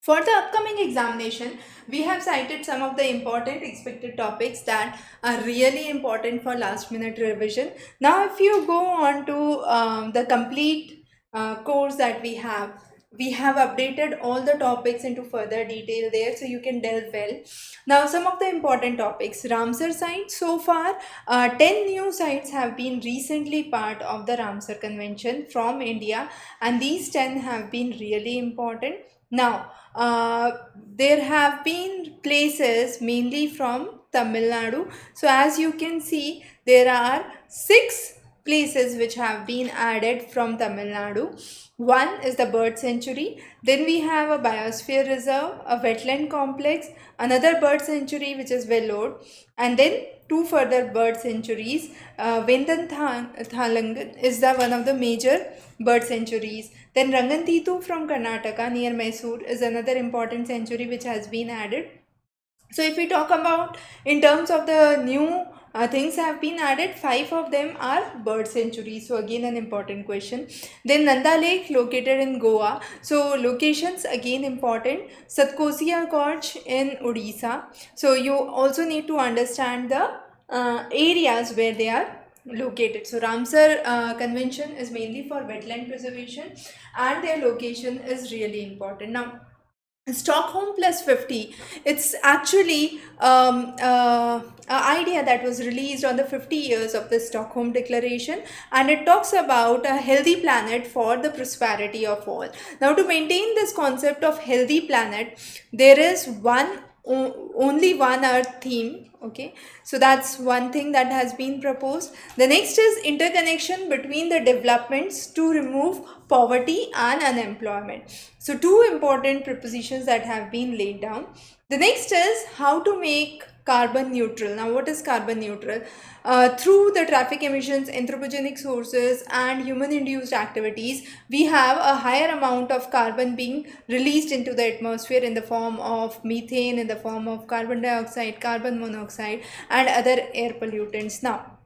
For the upcoming examination, we have cited some of the important expected topics that are really important for last minute revision. Now, if you go on to the complete course that we have updated all the topics into further detail there, so you can delve well. Now, some of the important topics. Ramsar site, so far 10 new sites have been recently part of the Ramsar Convention from India, and these 10 have been really important. Now, there have been places mainly from Tamil Nadu. So, as you can see, there are 6 places which have been added from Tamil Nadu. One is the bird sanctuary, then we have a biosphere reserve, a wetland complex, another bird sanctuary which is Vellore, and then 2 further bird sanctuaries. Vendan Thalangan is the one of the major bird sanctuaries. Then Rangantitu from Karnataka near Mysore is another important sanctuary which has been added. So if we talk about in terms of the new things have been added, 5 of them are bird sanctuaries. So again an important question. Then Nanda Lake located in Goa. So locations again important. Satkosia Gorge in Odisha. So you also need to understand the areas where they are located. So Ramsar Convention is mainly for wetland preservation and their location is really important. Now Stockholm plus 50, it's actually an idea that was released on the 50 years of the Stockholm Declaration, and it talks about a healthy planet for the prosperity of all. Now, to maintain this concept of healthy planet, there is only one earth theme. Okay, so that's one thing that has been proposed. The next is interconnection between the developments to remove poverty and unemployment. So 2 important propositions that have been laid down. The next is how to make carbon neutral. Now, what is carbon neutral? Through the traffic emissions, anthropogenic sources, and human-induced activities, we have a higher amount of carbon being released into the atmosphere in the form of methane, in the form of carbon dioxide, carbon monoxide, and other air pollutants. Now,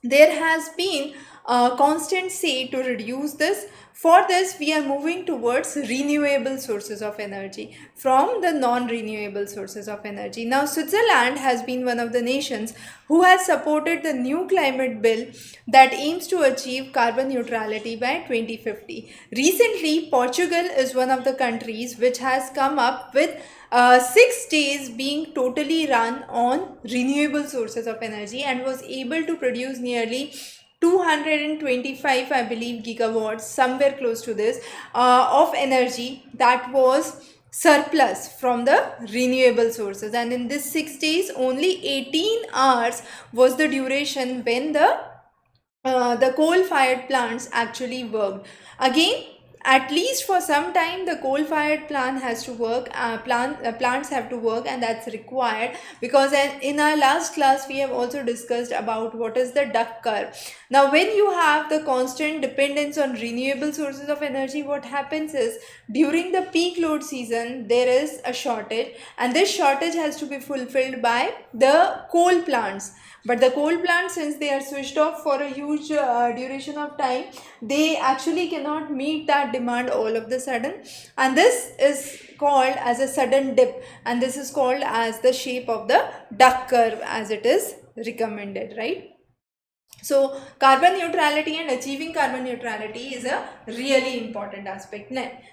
there has been a constant say to reduce this. For this, we are moving towards renewable sources of energy from the non-renewable sources of energy. Now, Switzerland has been one of the nations who has supported the new climate bill that aims to achieve carbon neutrality by 2050. Recently, Portugal is one of the countries which has come up with 6 days being totally run on renewable sources of energy and was able to produce nearly 225, I believe, gigawatts, somewhere close to this, of energy that was surplus from the renewable sources. And in this 6 days, only 18 hours was the duration when the coal-fired plants actually worked. Again, at least for some time the coal-fired plant has to work, plants have to work, and that's required because in our last class we have also discussed about what is the duck curve. Now, when you have the constant dependence on renewable sources of energy, what happens is during the peak load season there is a shortage, and this shortage has to be fulfilled by the coal plants. But the coal plants, since they are switched off for a huge duration of time, they actually cannot meet that demand all of the sudden, and this is called as a sudden dip, and this is called as the shape of the duck curve as it is recommended, right? So carbon neutrality and achieving carbon neutrality is a really important aspect.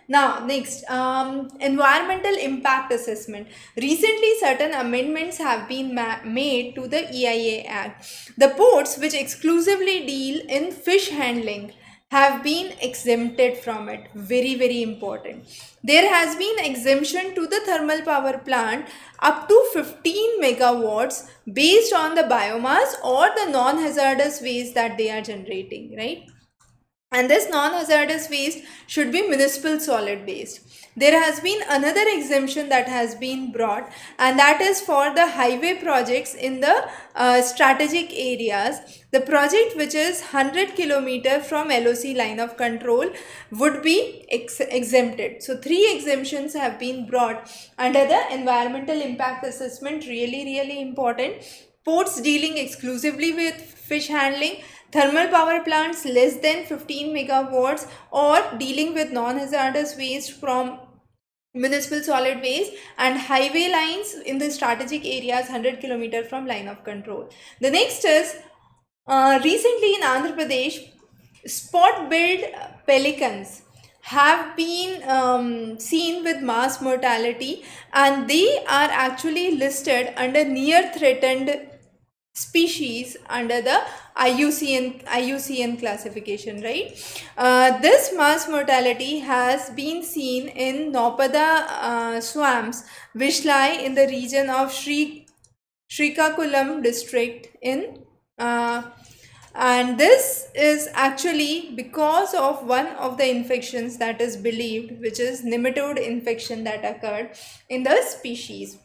Now, next, environmental impact assessment. Recently, certain amendments have been made to the EIA Act. The ports which exclusively deal in fish handling have been exempted from it. Very important. There has been exemption to the thermal power plant up to 15 megawatts based on the biomass or the non-hazardous waste that they are generating, right? And this non-hazardous waste should be municipal solid waste. There has been another exemption that has been brought, and that is for the highway projects in the strategic areas. The project which is 100 km from LOC line of control would be exempted. So 3 exemptions have been brought under the environmental impact assessment. Really important. Ports dealing exclusively with fish handling, thermal power plants less than 15 megawatts, or dealing with non-hazardous waste from municipal solid waste, and highway lines in the strategic areas 100 km from line of control. The next is recently in Andhra Pradesh, spot billed pelicans have been seen with mass mortality, and they are actually listed under near threatened species under the IUCN classification, right? This mass mortality has been seen in Nopada swamps, which lie in the region of Srikakulam district in and this is actually because of one of the infections that is believed, which is nematode infection that occurred in the species.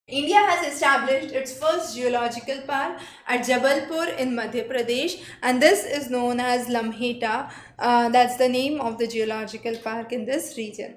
India has established its first geological park at Jabalpur in Madhya Pradesh, and this is known as Lamheta. That's the name of the geological park in this region.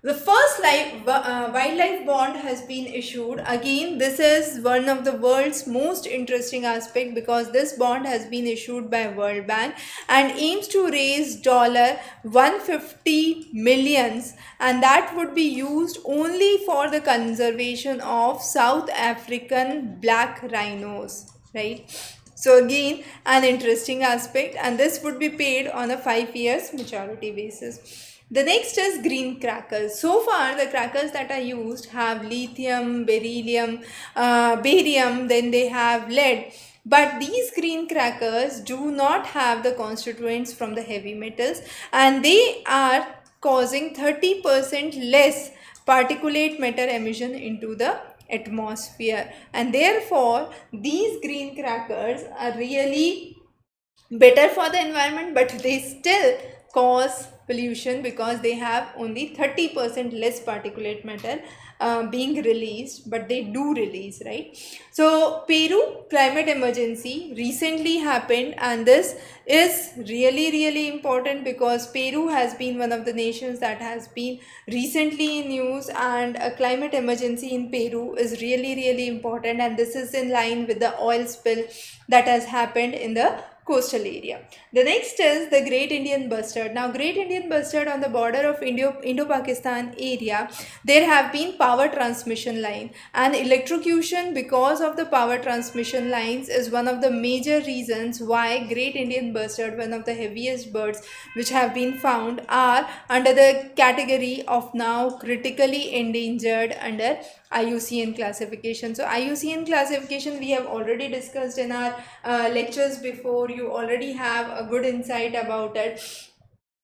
The first wildlife bond has been issued. Again, this is one of the world's most interesting aspect because this bond has been issued by World Bank and aims to raise $150 million, and that would be used only for the conservation of South African black rhinos, right? So again, an interesting aspect, and this would be paid on a 5 years maturity basis. The next is green crackers. So far, the crackers that are used have lithium, beryllium, barium, then they have lead. But these green crackers do not have the constituents from the heavy metals, and they are causing 30% less particulate matter emission into the atmosphere, and therefore these green crackers are really better for the environment, but they still cause pollution because they have only 30% less particulate matter being released, but they do release, right? So Peru climate emergency recently happened, and this is really important because Peru has been one of the nations that has been recently in news, and a climate emergency in Peru is really important, and this is in line with the oil spill that has happened in the coastal area. The next is the Great Indian Bustard. Now, Great Indian Bustard on the border of Indo-Pakistan area, there have been power transmission line, and electrocution because of the power transmission lines is one of the major reasons why Great Indian Bustard, one of the heaviest birds which have been found, are under the category of now critically endangered under IUCN classification. So IUCN classification we have already discussed in our lectures before. You already have a good insight about it.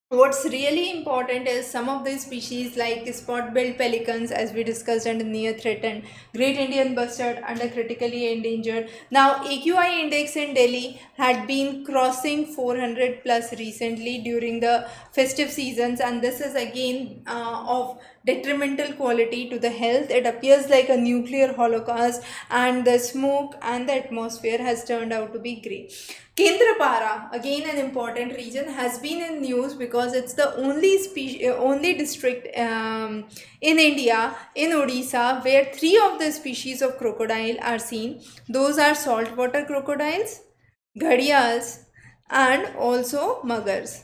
What's really important is some of these species like spot-billed pelicans, as we discussed, under near threatened, Great Indian Bustard under critically endangered. Now AQI index in Delhi had been crossing 400 plus recently during the festive seasons, and this is again of detrimental quality to the health. It appears like a nuclear holocaust, and the smoke and the atmosphere has turned out to be grey. Kendrapara, again an important region, has been in news because it's the only district in India, in Odisha, where 3 of the species of crocodile are seen. Those are saltwater crocodiles, ghadials, and also muggers.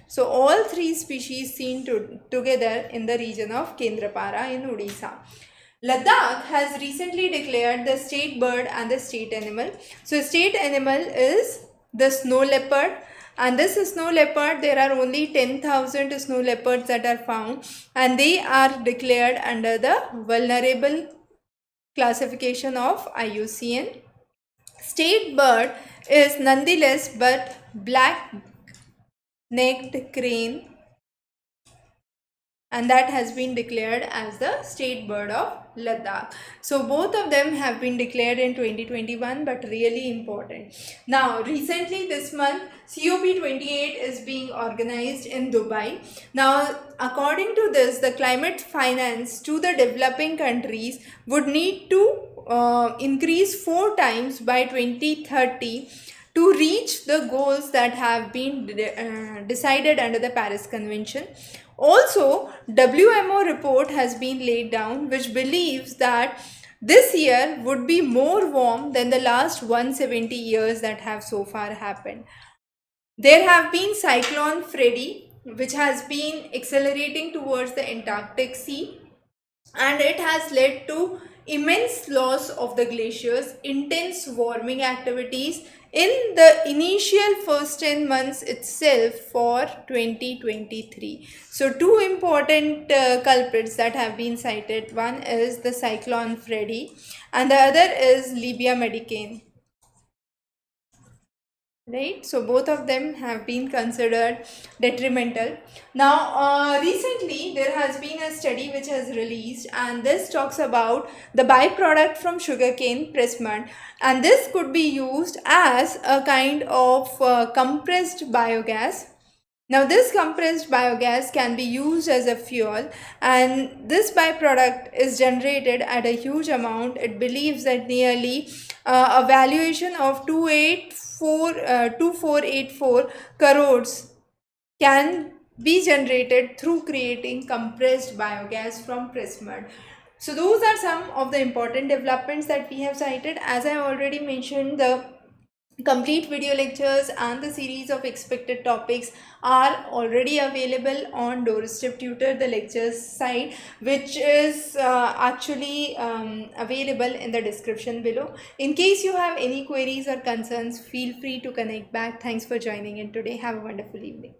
So all 3 species seen together in the region of Kendrapara in Odisha. Ladakh has recently declared the state bird and the state animal. So state animal is the snow leopard, and this snow leopard, there are only 10,000 snow leopards that are found, and they are declared under the vulnerable classification of IUCN. State bird is nonetheless but black-necked crane, and that has been declared as the state bird of Ladakh. So both of them have been declared in 2021, but really important. Now recently this month COP28 is being organized in Dubai. Now according to this, the climate finance to the developing countries would need to increase 4 times by 2030 to reach the goals that have been decided under the Paris Convention. Also, WMO report has been laid down which believes that this year would be more warm than the last 170 years that have so far happened. There have been Cyclone Freddy which has been accelerating towards the Antarctic Sea, and it has led to immense loss of the glaciers, intense warming activities in the initial first 10 months itself for 2023. So two important culprits that have been cited, one is the cyclone Freddy and the other is Libya Medicane, right? So both of them have been considered detrimental. Now recently there has been a study which has released, and this talks about the byproduct from sugarcane press mud, and this could be used as a kind of compressed biogas. Now, this compressed biogas can be used as a fuel, and this byproduct is generated at a huge amount. It believes that nearly a valuation of 2484 crores can be generated through creating compressed biogas from press mud. So those are some of the important developments that we have cited. As I already mentioned, the complete video lectures and the series of expected topics are already available on Doorstep Tutor, the lectures site, which is actually available in the description below. In case you have any queries or concerns, feel free to connect back. Thanks for joining in today. Have a wonderful evening.